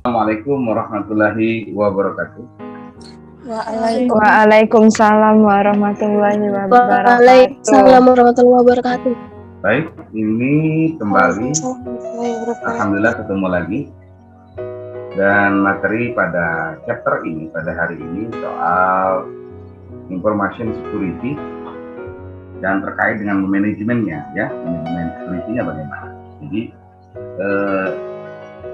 Assalamualaikum warahmatullahi wabarakatuh. Waalaikumsalam warahmatullahi wabarakatuh. Waalaikumsalam warahmatullahi wabarakatuh. Baik, ini kembali alhamdulillah ketemu lagi. Dan materi pada chapter ini, pada hari ini soal information security dan terkait dengan manajemennya, ya, manajemen security-nya bagaimana. Jadi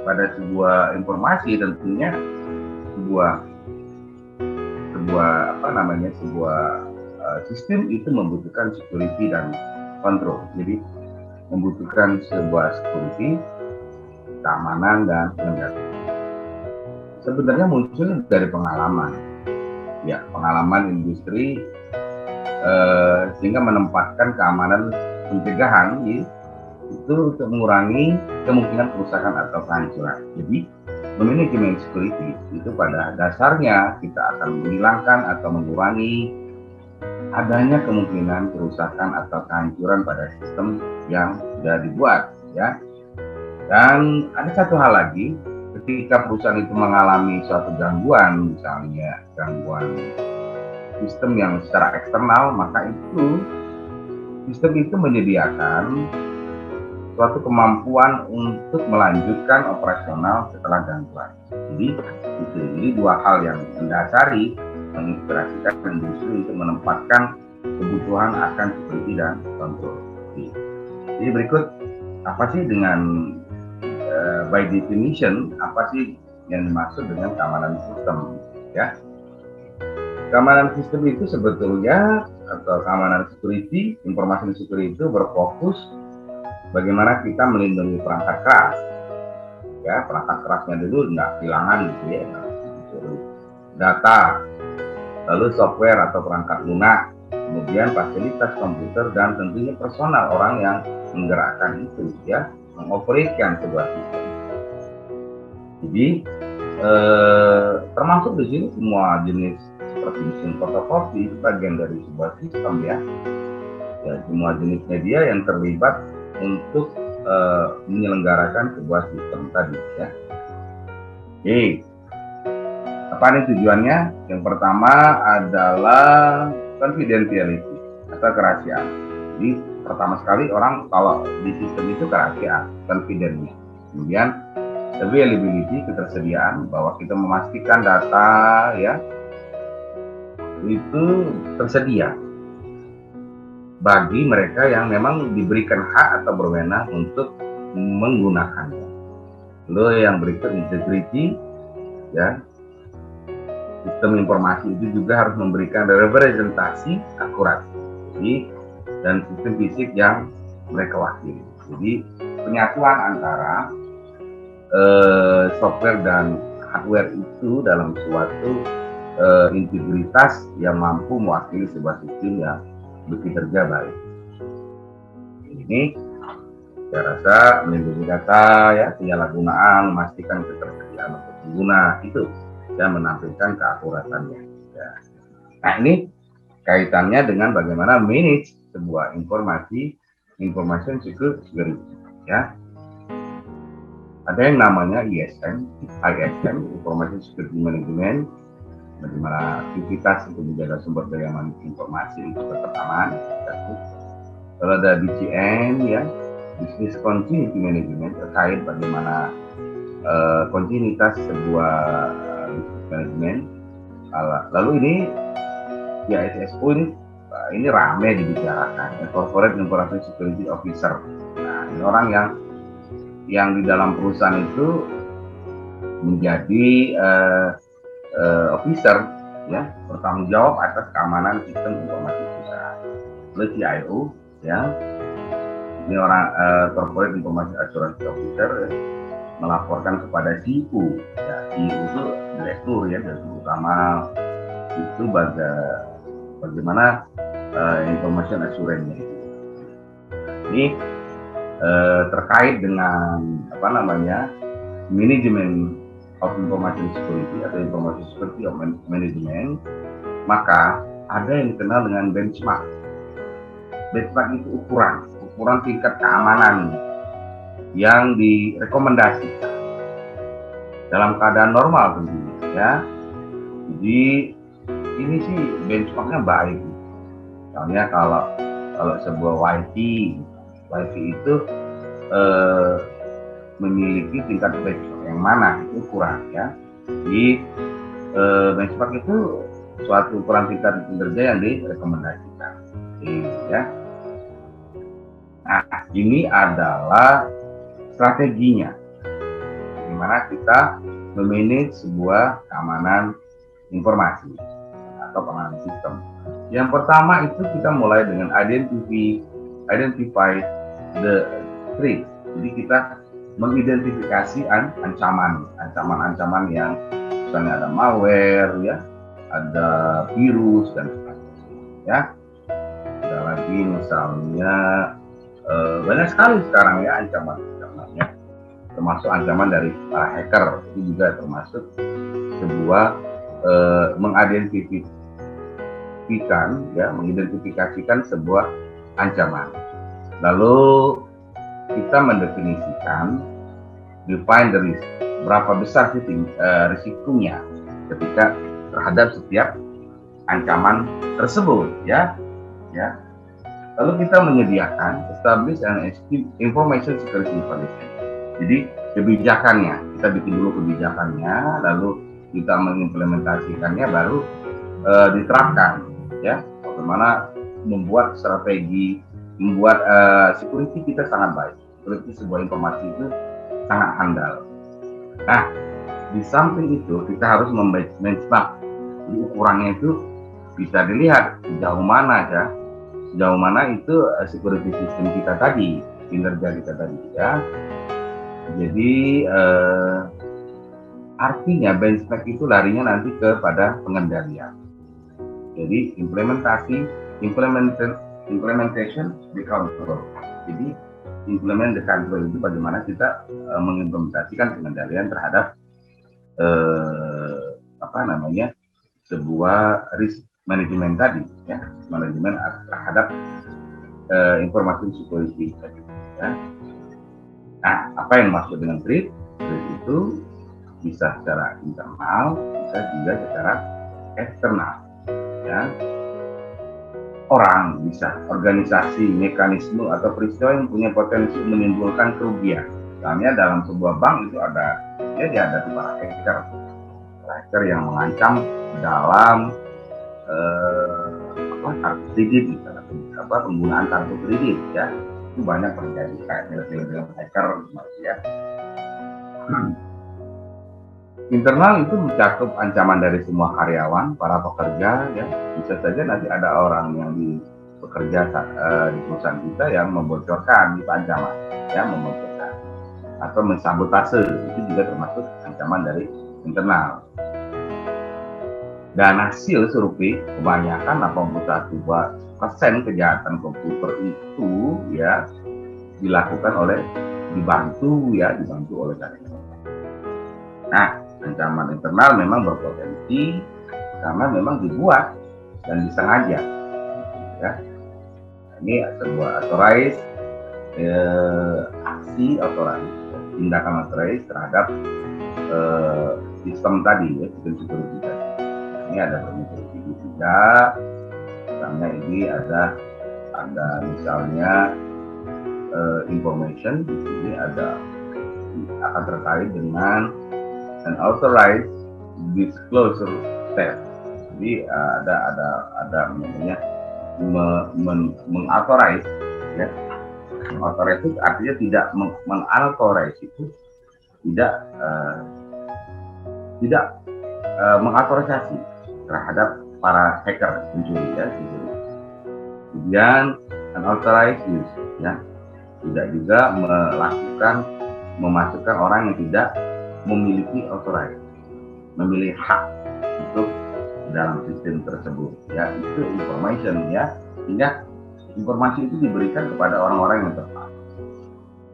pada sebuah informasi tentunya sebuah sistem itu membutuhkan security dan control. Jadi membutuhkan sebuah security, keamanan dan pengendalian. Sebenarnya muncul dari pengalaman, ya, pengalaman industri sehingga menempatkan keamanan pencegahan itu untuk mengurangi kemungkinan kerusakan atau kehancuran. Jadi manajemen security itu pada dasarnya kita akan menghilangkan atau mengurangi adanya kemungkinan kerusakan atau kehancuran pada sistem yang sudah dibuat, ya. Dan ada satu hal lagi, ketika perusahaan itu mengalami suatu gangguan, misalnya gangguan sistem yang secara eksternal, maka itu sistem itu menyediakan suatu kemampuan untuk melanjutkan operasional setelah gangguan. Jadi dua hal yang mendasari menginspirasikan industri untuk menempatkan kebutuhan akan security dan kontrol. Jadi berikut apa sih dengan by definition apa sih yang dimaksud dengan keamanan sistem, ya? Keamanan sistem itu sebetulnya atau keamanan security, information security itu berfokus bagaimana kita melindungi perangkat keras, ya, perangkat kerasnya dulu nggak kehilangan gitu ya, data, lalu software atau perangkat lunak, kemudian fasilitas komputer dan tentunya personal orang yang menggerakkan itu, ya, mengoperasikan sebuah sistem. Jadi termasuk di sini semua jenis seperti mesin fotokopi itu bagian dari sebuah sistem, ya. Ya, semua jenis media yang terlibat untuk menyelenggarakan sebuah sistem tadi, ya. Oke, apa nih tujuannya? Yang pertama adalah confidentiality atau kerahasiaan. Jadi pertama sekali orang kalau di sistem itu kerahasiaan, confidence. Kemudian availability, ketersediaan, bahwa kita memastikan data, ya, itu tersedia bagi mereka yang memang diberikan hak atau berwenang untuk menggunakannya. Lalu yang berikut integrity, ya, sistem informasi itu juga harus memberikan representasi akurat dan sistem fisik yang mereka wakili. Jadi penyatuan antara software dan hardware itu dalam suatu integritas yang mampu mewakili sebuah sistem yang bekerja baik. Ini saya rasa melindungi data, ya, penyalahgunaan, memastikan ketersediaan untuk pengguna itu dan menampilkan keakuratannya, ya. Nah, ini kaitannya dengan bagaimana manage sebuah information security, ya. Ada yang namanya ISM, Information Security Management, bagaimana aktivitas untuk menjaga sumber daya informasi untuk tetap aman. Kalau ada BCM, ya, Business Continuity Management, terkait bagaimana kontinuitas sebuah business management. Lalu ini ya SSO ini ramai dibicarakan, Corporate Information Security Officer. Nah, ini orang yang di dalam perusahaan itu menjadi officer, ya, bertanggung jawab atas keamanan sistem informasi perusahaan. Lalu CIO, ya, ini orang Corporate Information Assurance Officer, ya, melaporkan kepada CEO, ya, CEO itu direktur, ya, direktur utama itu bagaimana information assurance-nya itu. Ini terkait dengan manajemen of information security atau information security of management, maka ada yang dikenal dengan benchmark. Benchmark itu ukuran tingkat keamanan yang direkomendasikan. dalam keadaan normal tentunya ya. Jadi ini sih benchmarknya baik. Misalnya kalau sebuah wifi itu memiliki tingkat benchmark yang mana itu kurang ya. Jadi benchmark itu suatu ukuran tingkat kinerja yang direkomendasikan. Ya. Nah, ini adalah strateginya. Bagaimana kita memanage sebuah keamanan informasi atau keamanan sistem. Yang pertama itu kita mulai dengan identify the threat. Jadi kita mengidentifikasi ancaman yang misalnya ada malware ya, ada virus dan sebagainya ya. Ada lagi misalnya banyak sekali sekarang ya ancamannya, termasuk ancaman dari para hacker. Itu juga termasuk sebuah mengidentifikasikan sebuah ancaman. Lalu kita mendefinisikan define the risk, berapa besar sih risikonya ketika terhadap setiap ancaman tersebut ya. Lalu kita menyediakan establish and execute information security policy. Jadi kebijakannya, kita bikin dulu kebijakannya, lalu kita mengimplementasikannya, baru diterapkan ya. Bagaimana membuat strategi, membuat security kita sangat baik. Security sebuah informasi itu sangat handal. Nah, di samping itu kita harus membenchmark. Jadi ukurannya itu bisa dilihat sejauh mana itu security system kita tadi, kinerja kita tadi ya. Jadi artinya benchmark itu larinya nanti kepada pengendalian. Jadi implementation the control. Jadi implement the control itu bagaimana kita mengimplementasikan pengendalian terhadap sebuah risk manajemen tadi ya, manajemen terhadap informasi security tadi ya. Nah, apa yang maksud dengan threat? Threat itu bisa secara internal, bisa juga secara eksternal ya. Orang, bisa organisasi, mekanisme atau peristiwa yang punya potensi menimbulkan kerugian. Misalnya dalam sebuah bank itu ada para hacker yang mengancam dalam kartu kredit, misalnya penggunaan kartu kredit ya. Itu banyak terjadi kayak film-film hacker ya. Internal itu mencakup ancaman dari semua karyawan, para pekerja ya. Bisa saja nanti ada orang yang bekerja di perusahaan kita yang membocorkan itu ancaman ya, membocorkan atau mensabotase, itu juga termasuk ancaman dari internal. Dan hasil survei kebanyakan 81% kejahatan komputer itu ya dibantu oleh karyawan. Nah, ancaman internal memang berpotensi karena memang dibuat dan disengaja ya. Ini sebuah authorized tindakan authorized terhadap sistem tadi ya, sistem security tadi. Ini ada berbagai juga, misalnya ini ada misalnya information di sini akan terkait dengan an authorized disclosure step. Jadi ada namanya mengauthorize ya. Mengauthorize itu artinya tidak mengauthorize itu tidak mengautorisasi terhadap para hacker pencuri ya. Kemudian unauthorized use ya, tidak juga memasukkan orang yang tidak memiliki memilih hak untuk dalam sistem tersebut ya. Itu information ya, sehingga informasi itu diberikan kepada orang-orang yang tepat.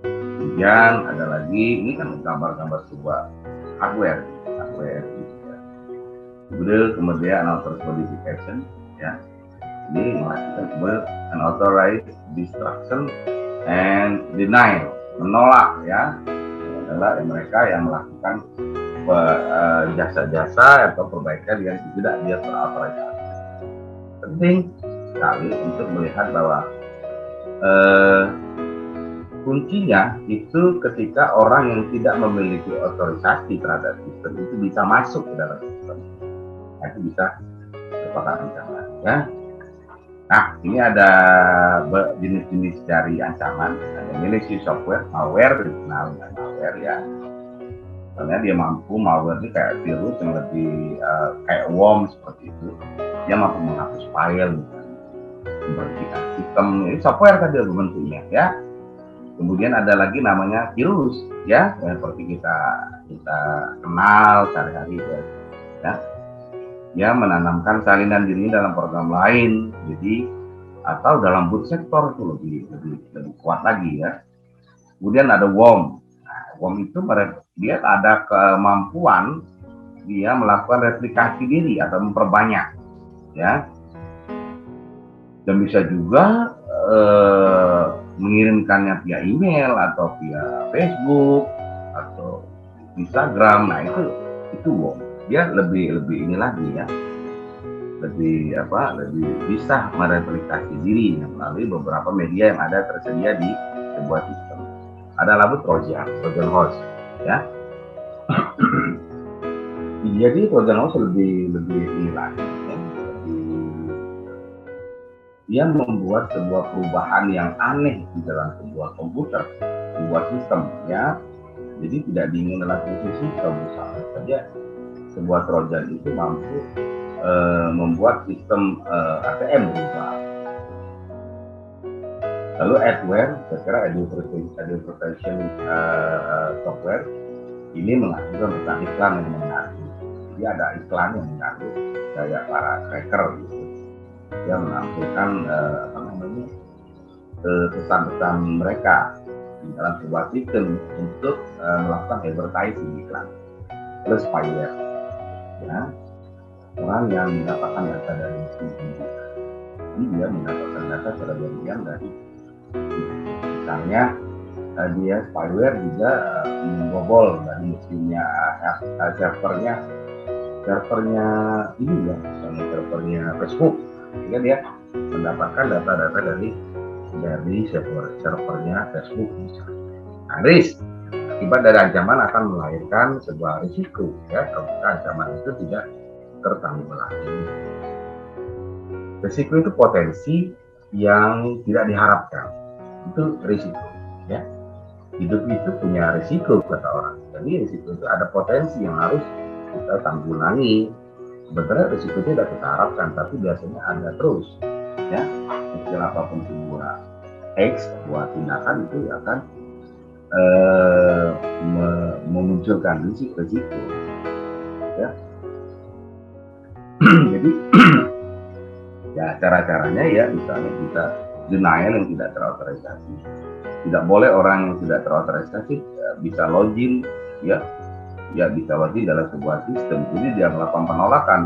Kemudian ada lagi, ini kan gambar-gambar sebuah hardware kemudian unauthorized modification ya. Jadi melakukan unauthorized destruction and denial, menolak ya, adalah mereka yang melakukan jasa-jasa atau perbaikan yang tidak dia terautorisasi. Penting sekali untuk melihat bahwa kuncinya itu ketika orang yang tidak memiliki otorisasi terhadap sistem itu bisa masuk ke dalam sistem, nah, itu bisa merupakan ancaman ya. Nah, ini ada jenis-jenis dari ancaman, ada malicious software, malware, dikenal dengan malware ya. Karena dia mampu, malware ini kayak virus yang lebih kayak worm seperti itu, dia mampu menghapus file, membersihkan sistem, ini software kan dia bentuknya ya. Kemudian ada lagi namanya virus ya, yang seperti kita kenal sehari-hari ya. Dia menanamkan salinan diri dalam program lain, jadi atau dalam boot sektor itu lebih kuat lagi ya. Kemudian ada worm. Nah, worm itu dia ada kemampuan dia melakukan replikasi diri atau memperbanyak ya. Dan bisa juga mengirimkannya via email atau via Facebook atau Instagram. Nah, itu worm. Dia lebih ini lagi ya, lebih bisa mereplikasi diri melalui beberapa media yang ada tersedia di sebuah sistem. Ada lagi Trojan horse ya. Jadi Trojan horse lebih ini lagi ya. Dia membuat sebuah perubahan yang aneh di dalam sebuah komputer, sebuah sistem ya. Jadi tidak diingin dalam fungsi sistem, misalnya saja sebuah Trojan itu mampu membuat sistem ATM berubah. Lalu adware, saya kira education software ini menghasilkan pesan iklan yang menarik. Jadi ada iklan yang menarik kayak para tracker gitu, yang menampilkan pesan-pesan mereka di dalam sebuah sistem untuk melakukan advertising iklan. Plus spyware ya, orang yang mendapatkan data dari sistem, jadi dia mendapatkan data secara berlebihan dari misalnya dia spyware juga membobol dari mesinnya servernya ini ya, misalnya servernya Facebook, sehingga dia mendapatkan data-data dari servernya Facebook misalnya. Nah, akibat dari ancaman akan melahirkan sebuah risiko ya, kalau ancaman itu tidak tertanggulangi. Risiko itu potensi yang tidak diharapkan, itu risiko ya. Hidup itu punya risiko kata orang, jadi risiko itu ada potensi yang harus kita tanggulangi. Sebenarnya risiko itu tidak kita harapkan, tapi biasanya ada terus ya. Kecil apapun sebuah sebuah tindakan itu akan memunculkan risiko ya. Jadi ya cara-caranya ya, misalnya kita denial yang tidak terautorisasi. Tidak boleh orang yang tidak terautorisasi bisa login ya bisa login dalam sebuah sistem. Jadi dia melakukan penolakan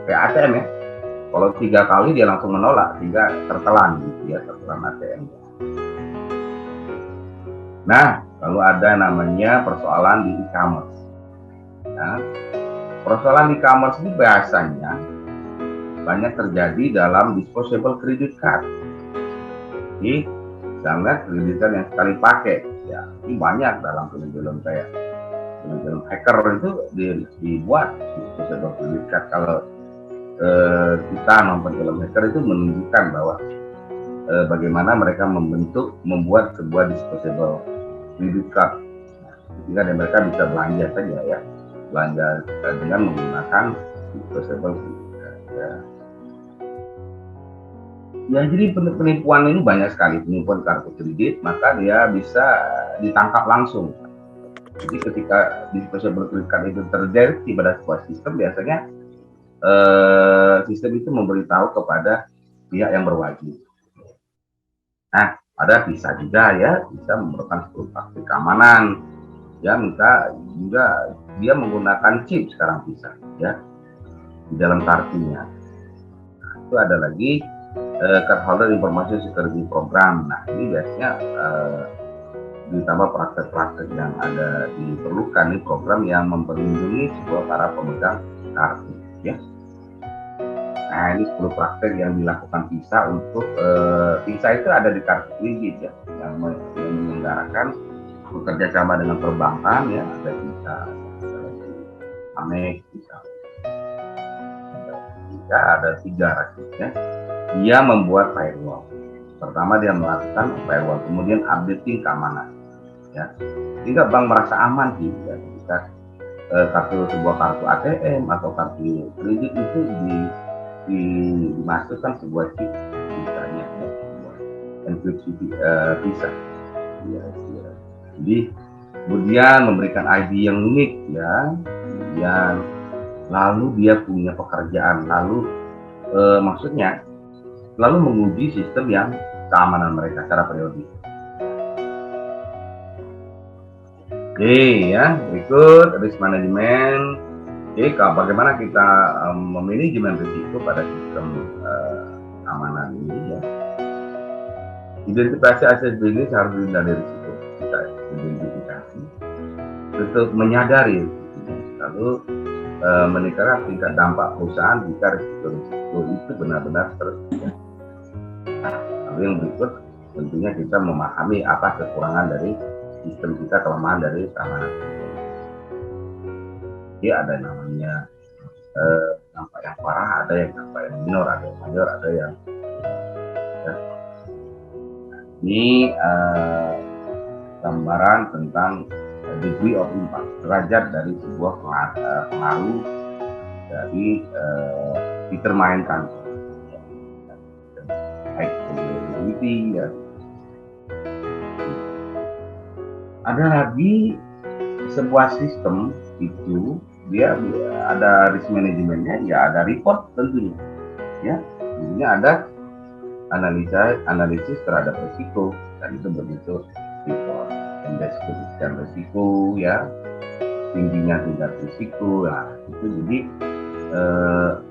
kayak ATM ya. Kalau 3 kali dia langsung menolak sehingga tertelan gitu ya, tertelan ATM. Nah, lalu ada namanya persoalan di e-commerce. Ya. Persoalan di e-commerce ini biasanya banyak terjadi dalam disposable credit card. Jadi, misalnya kredit card yang sekali pakai, ya ini banyak dalam film-film kayak film-film hacker itu dibuat disposable credit card. Kalau kita nonton film hacker itu menunjukkan bahwa bagaimana mereka membuat sebuah disposable credit card, sehingga mereka bisa belanja saja ya, belanja dengan menggunakan disposable credit card ya. Ya, jadi penipuan ini banyak sekali, penipuan kartu kredit, maka dia bisa ditangkap langsung. Jadi ketika disposable credit card itu terdeteksi pada sebuah sistem, biasanya sistem itu memberitahu kepada pihak yang berwajib. Nah, ada bisa juga ya, bisa memerlukan faktor keamanan. Ya, minta juga dia menggunakan chip sekarang bisa ya di dalam kartunya. Nah, itu ada lagi card holder information security program. Nah, ini biasanya ditambah praktek-praktek yang ada diperlukan nih program yang memperlindungi sebuah para pemegang kartu ya. Nah ini 10 praktek yang dilakukan visa untuk visa itu ada di kartu kredit ya, yang menyelenggarakan bekerja sama dengan perbankan ya, ada visa Amex visa ada 3 rakitnya. Dia membuat firewall. Pertama dia melakukan firewall, kemudian updating keamanan ya, sehingga bank merasa aman sih ya, ketika sebuah kartu ATM atau kartu kredit itu dimasukkan sebuah chip misalnya ya, enkripsi visa ya. Jadi kemudian memberikan ID yang unik ya, kemudian lalu dia punya pekerjaan, lalu maksudnya lalu menguji sistem yang keamanan mereka secara periodik. Oke ya, berikut risk management. Oke, bagaimana kita memanajemen risiko pada sistem keamanan ini ya. Identifikasi aset bisnis harus dihindari risiko. Kita identifikasi, untuk menyadari risiko, lalu meningkatkan tingkat dampak perusahaan jika risiko itu benar-benar terjadi. Nah, lalu yang berikut tentunya kita memahami apa kekurangan dari sistem kita, kelemahan dari keamanan. Jadi ada namanya dampak yang parah, ada yang dampak yang minor, ada yang mayor, ada yang ya. Nah, ini gambaran tentang degree of impact, derajat dari sebuah pengaruh dari ditermainkan baik probability ya. Ada lagi sebuah sistem itu dia ada risk manajemennya ya, ada report tentunya ya, tentunya ada analisis terhadap risiko, dan itu begitu report mendeskripsikan risiko ya, tingginya tingkat risiko. Nah itu jadi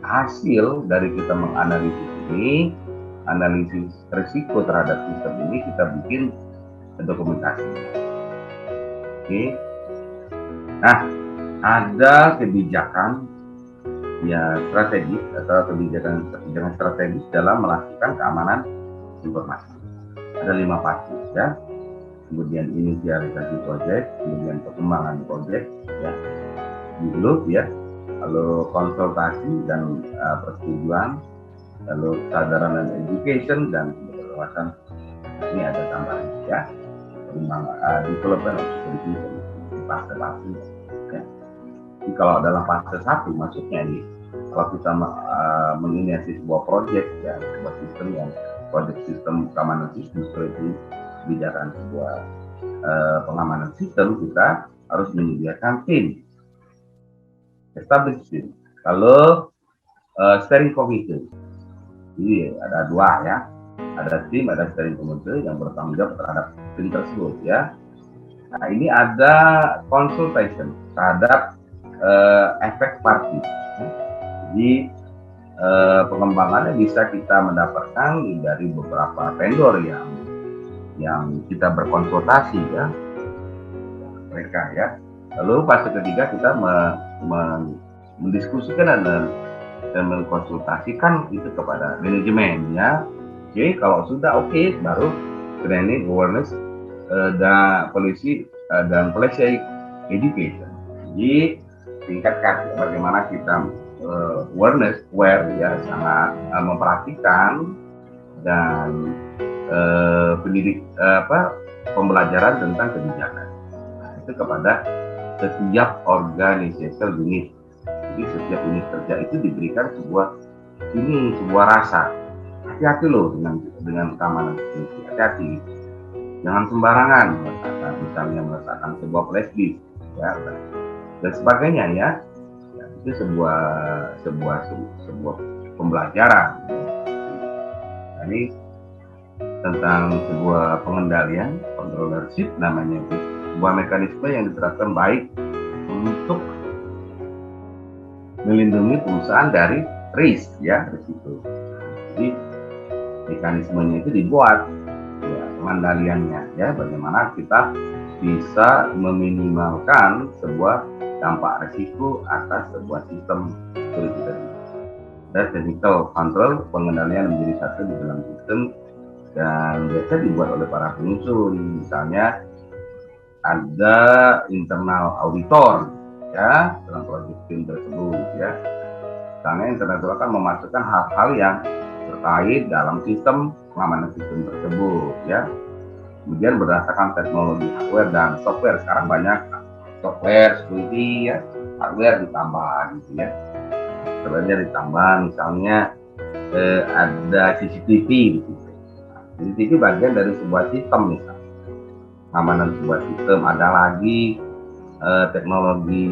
hasil dari kita menganalisis ini, analisis risiko terhadap sistem ini, kita bikin dokumentasi. Oke. Nah, ada kebijakan ya strategis atau kebijakan strategis dalam melakukan keamanan informasi. Ada 5 fase ya. Kemudian inisialisasi proyek, kemudian perkembangan proyek ya, develop ya, lalu konsultasi dan persetujuan, lalu kesadaran dan education, dan pengawasan. Ini ada tambahan ya, development of security di fase-fase ya. Jadi kalau dalam fase 1 maksudnya ini, kalau kita menginisiasi sebuah proyek ya, sebuah sistem yang proyek sistem keamanan sistem seperti kebijakan sebuah pengamanan sistem, kita harus menyediakan tim, establish tim, lalu steering committee. Jadi ada 2 ya, ada tim, ada steering committee yang bertanggung jawab terhadap tim tersebut ya. Nah ini ada consultation terhadap efek party. Jadi pengembangannya bisa kita mendapatkan dari beberapa vendor yang kita berkonsultasi ya mereka ya. Lalu fase ketiga kita mendiskusikan dan mengkonsultasikan itu kepada manajemen ya. Oke, kalau sudah oke, baru training, awareness dan policy dan policy education. Jadi tingkatkan bagaimana kita aware ya, sangat memperhatikan dan pembelajaran tentang kebijakan. Nah, itu kepada setiap organizational unit. Jadi setiap unit kerja itu diberikan sebuah rasa. Hati-hati loh dengan keamanan security. Hati-hati. Jangan sembarangan meletakkan sebuah flash disk ya, dan sebagainya ya. Itu sebuah pembelajaran. Nah, ini tentang sebuah pengendalian, controllership namanya, itu sebuah mekanisme yang diterapkan baik untuk melindungi perusahaan dari risk ya, risiko. Jadi mekanismenya itu dibuat ya, pengendaliannya ya, bagaimana kita bisa meminimalkan sebuah dampak resiko atas sebuah sistem security tadi. Dan technical control, pengendalian menjadi satu di dalam sistem, dan biasa dibuat oleh para penyusun. Misalnya ada internal auditor ya dalam proyek tim tersebut ya. Misalnya internal auditor akan memasukkan hal-hal yang terkait dalam sistem pengamanan sistem tersebut ya. Kemudian berdasarkan teknologi hardware dan software, sekarang banyak software security ya, hardware ditambah gitu ya. Sebenarnya ditambah misalnya ada CCTV gitu. CCTV bagian dari sebuah sistem misalnya. Pengamanan sebuah sistem, ada lagi teknologi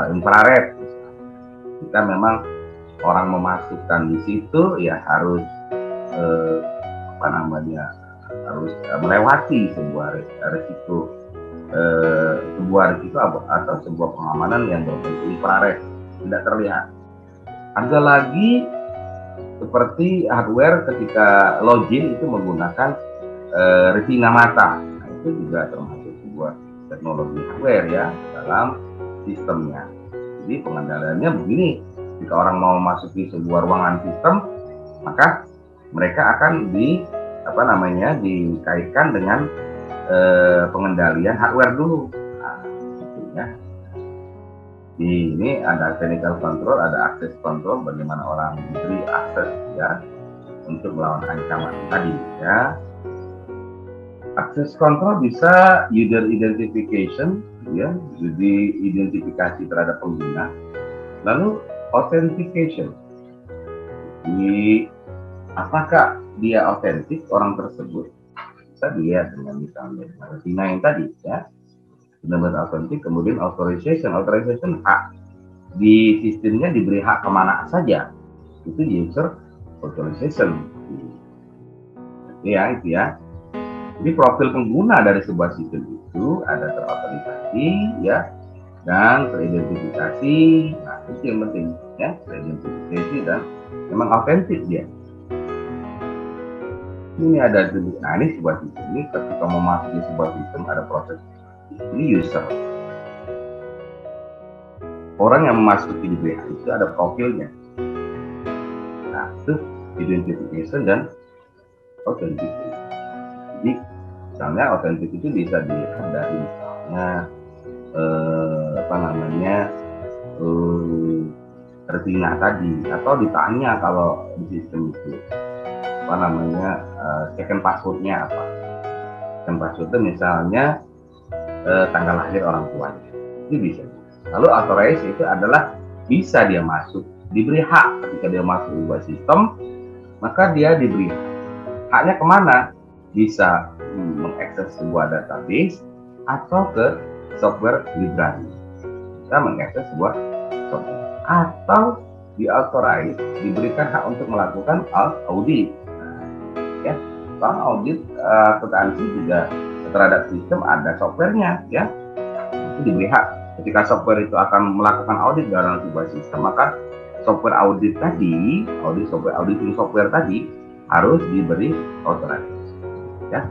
infrared. Jika memang orang memasukkan di situ ya harus harus melewati sebuah resiko atau sebuah pengamanan yang berbentuk infrared, tidak terlihat. Ada lagi seperti hardware ketika login itu menggunakan retina mata. Nah, itu juga termasuk sebuah teknologi hardware ya dalam sistemnya. Jadi pengendaliannya begini, jika orang mau masuki sebuah ruangan sistem, maka mereka akan dikaitkan dengan pengendalian hardware dulu. Nah, gitu ya. Ini ada technical control, ada access control, bagaimana orang diberi akses ya untuk melawan ancaman tadi ya. Access control bisa user identification ya, jadi identifikasi terhadap pengguna. Lalu authentication. Jadi apakah dia otentik orang tersebut? Bisa dilihat dengan misalnya retina yang tadi ya. Benar-benar otentik. Kemudian authorization hak di sistemnya diberi hak kemana saja, itu user authorization ya, itu ya. Jadi profil pengguna dari sebuah sistem itu ada terautentikasi ya dan teridentifikasi. Nah, itu yang penting ya, teridentifikasi dan memang autentik dia. Ini ada dulu. Nah, ini sebuah sistem ini ketika memasuki sebuah sistem ada proses. Ini user. Orang yang memasuki di BH itu ada profilnya. Nah, itu identification dan authentication. Jadi, misalnya authentic itu bisa dilihat dari misalnya retina tadi, atau ditanya kalau di sistem itu second passwordnya apa. Second passwordnya misalnya tanggal lahir orang tuanya, itu bisa. Lalu authorize itu adalah bisa dia masuk, diberi hak ketika dia masuk sebuah sistem, maka dia diberi haknya kemana? Bisa mengakses sebuah database atau ke software library. Kita mengakses sebuah software atau di-authorize, diberikan hak untuk melakukan audit. Nah, ya, soal audit akuntansi juga terhadap sistem ada softwarenya ya, itu diberi hak. Ketika software itu akan melakukan audit dalam sebuah sistem, maka software audit tadi, auditing software tadi harus diberi authorization ya.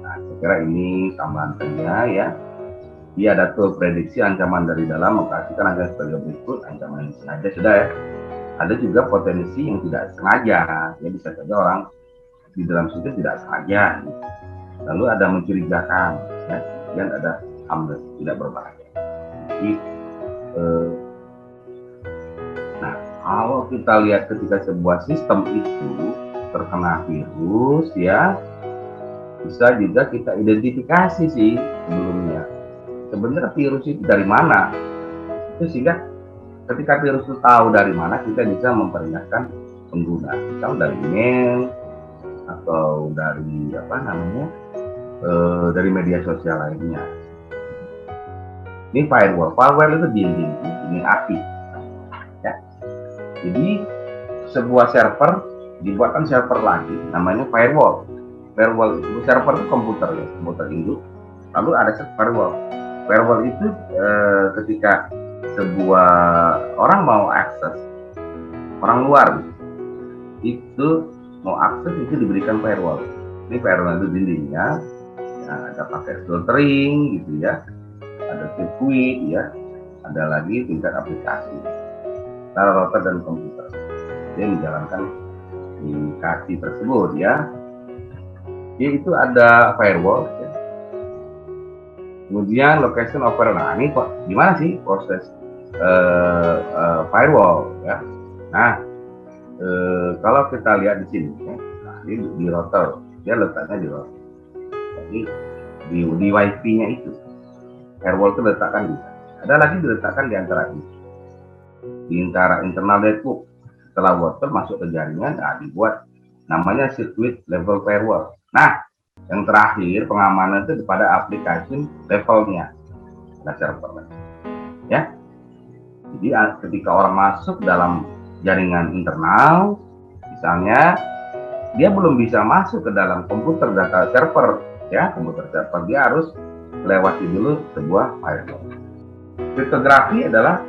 Nah, saya kira ini tambahan saja ya. Dia ada tool prediksi ancaman dari dalam, mengklasifikasikan ancaman sebagai berikut. Ancaman yang sengaja sudah ya. Ada juga potensi yang tidak sengaja, ya bisa saja orang di dalam situ tidak sengaja. Lalu ada mencurigakan, ya. Kemudian ada harmless, tidak berbahaya. Jadi, nah kalau kita lihat ketika sebuah sistem itu terkena virus, ya bisa juga kita identifikasi sih sebelumnya. Sebenarnya virus itu dari mana? Itu sehingga ketika virus itu tahu dari mana, kita bisa memperingatkan pengguna, misal dari email atau dari dari media sosial lainnya. Ini firewall itu dinding, ini api. Ya. Jadi sebuah server dibuatkan server lagi, namanya firewall. Firewall itu server itu komputer ya, komputer induk. Lalu ada firewall. Firewall itu ketika sebuah orang mau akses, orang luar itu mau akses, itu diberikan firewall. Ini firewall itu dindingnya, ya, ada pakai filtering gitu ya, ada sirkuit ya, ada lagi tingkat aplikasi antara router dan komputer. Dia menjalankan aplikasi tersebut ya. Jadi itu ada firewall ya. Kemudian location over. Nah ini kok gimana sih proses firewall ya. Nah kalau kita lihat di sini ya, nah, di router dia letaknya di router. Jadi di wifi-nya itu firewall itu letakkan di sana. Ada lagi diletakkan di antara internal network. Setelah router masuk ke jaringan, nah, dibuat namanya circuit level firewall. Nah, yang terakhir pengamanan itu pada aplikasi levelnya, ada server. Ya, jadi ketika orang masuk dalam jaringan internal, misalnya dia belum bisa masuk ke dalam komputer data server, ya komputer server dia harus lewati dulu sebuah firewall. Kriptografi adalah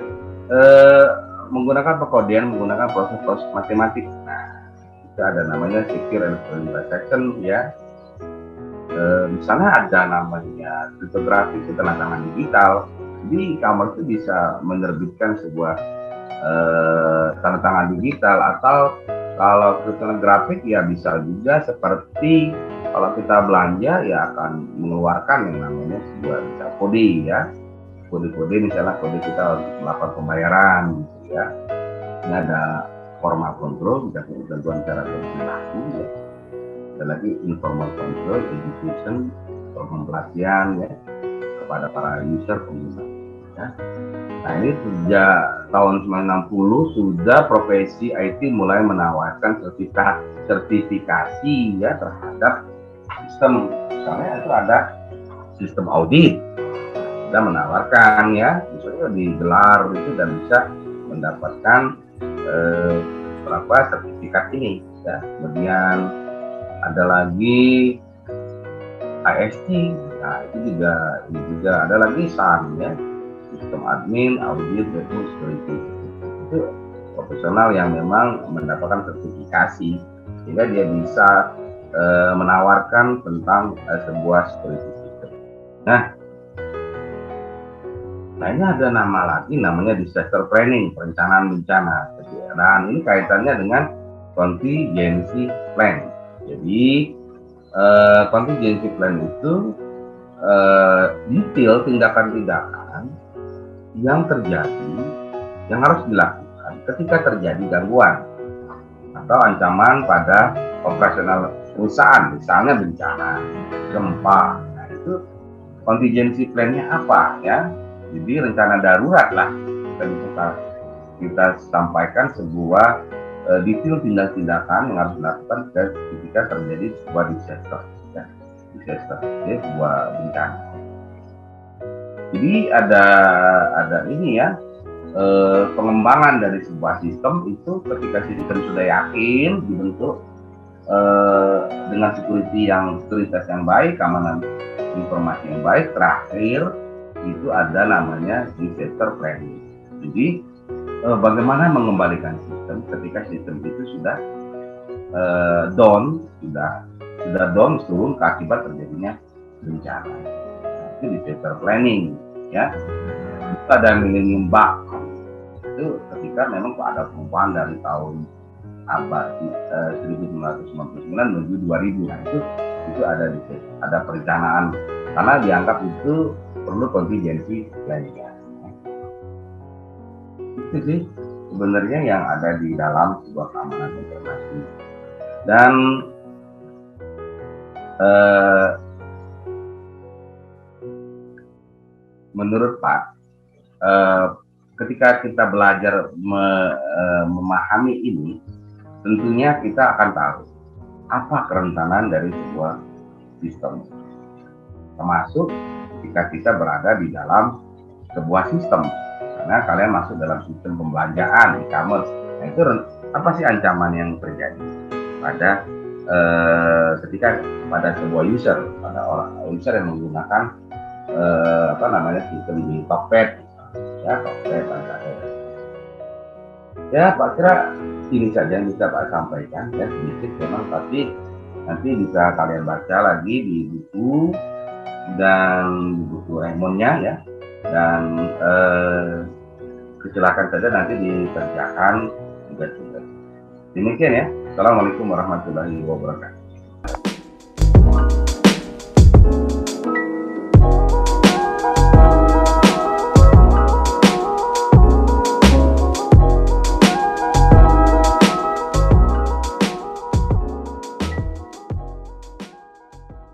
menggunakan perkodean, menggunakan proses-proses matematik. Nah, itu ada namanya secure electronic transaction ya. Misalnya ada namanya kriptografi itu tanda tangan digital. Jadi e-commerce itu bisa menerbitkan sebuah tanda tangan digital, atau kalau kriptografi ya bisa juga seperti kalau kita belanja ya akan mengeluarkan yang namanya sebuah bisa kode ya. Kode-kode misalnya kode kita melakukan pembayaran gitu ya. Ini ada formal control, bisa ketentuan cara berperilaku ya. Ada lagi informal control, education, pembelajaran ya kepada para user pengguna ya. Nah ini sejak tahun 1960 sudah profesi IT mulai menawarkan sertifikasi ya terhadap sistem. Misalnya itu ada sistem audit, sudah menawarkan ya, misalnya digelar itu dan bisa mendapatkan sertifikat ini ya. Kemudian ada lagi IST, nah itu juga ada lagi SAN ya, sistem admin, audit, network security. Itu profesional yang memang mendapatkan sertifikasi sehingga dia bisa menawarkan tentang sebuah security system. Nah ini ada nama lagi namanya disaster planning, perencanaan bencana. Dan ini kaitannya dengan contingency plan. Jadi contingency plan itu detail tindakan-tindakan yang terjadi, yang harus dilakukan ketika terjadi gangguan atau ancaman pada operasional perusahaan, misalnya bencana, gempa. Nah itu contingency plan-nya apa ya? Jadi rencana darurat lah kita sampaikan sebuah detail tindakan yang harus dilakukan ketika terjadi sebuah disaster ya, jadi sebuah bencana. Jadi ada ini ya, pengembangan dari sebuah sistem itu ketika sistem sudah yakin dibentuk dengan sekuritas yang baik, keamanan informasi yang baik, terakhir itu ada namanya disaster planning. Jadi bagaimana mengembalikan sistem ketika sistem itu sudah down, turun akibat terjadinya bencana. Itu disaster planning ya. Itu ada millennium bug, itu ketika memang ada perubahan dari tahun abad 1999 menuju 2000. Nah itu ada perencanaan karena dianggap itu perlu contingency planning. Itu sih sebenarnya yang ada di dalam sebuah keamanan informasi. Dan menurut Pak, ketika kita belajar memahami ini, tentunya kita akan tahu apa kerentanan dari sebuah sistem, termasuk ketika kita berada di dalam sebuah sistem. Karena kalian masuk dalam sistem pembelanjaan e-commerce, nah itu apa sih ancaman yang terjadi pada ketika pada sebuah user, pada orang user yang menggunakan sistem di Tokped ya, Tokped ya. Pak kira ini saja yang bisa Pak sampaikan ya, sedikit memang, tapi nanti bisa kalian baca lagi di buku dan buku Raimonnya ya, dan kecelakaan saja nanti dikerjakan tugas-tugas. Demikian ya. Assalamualaikum warahmatullahi wabarakatuh.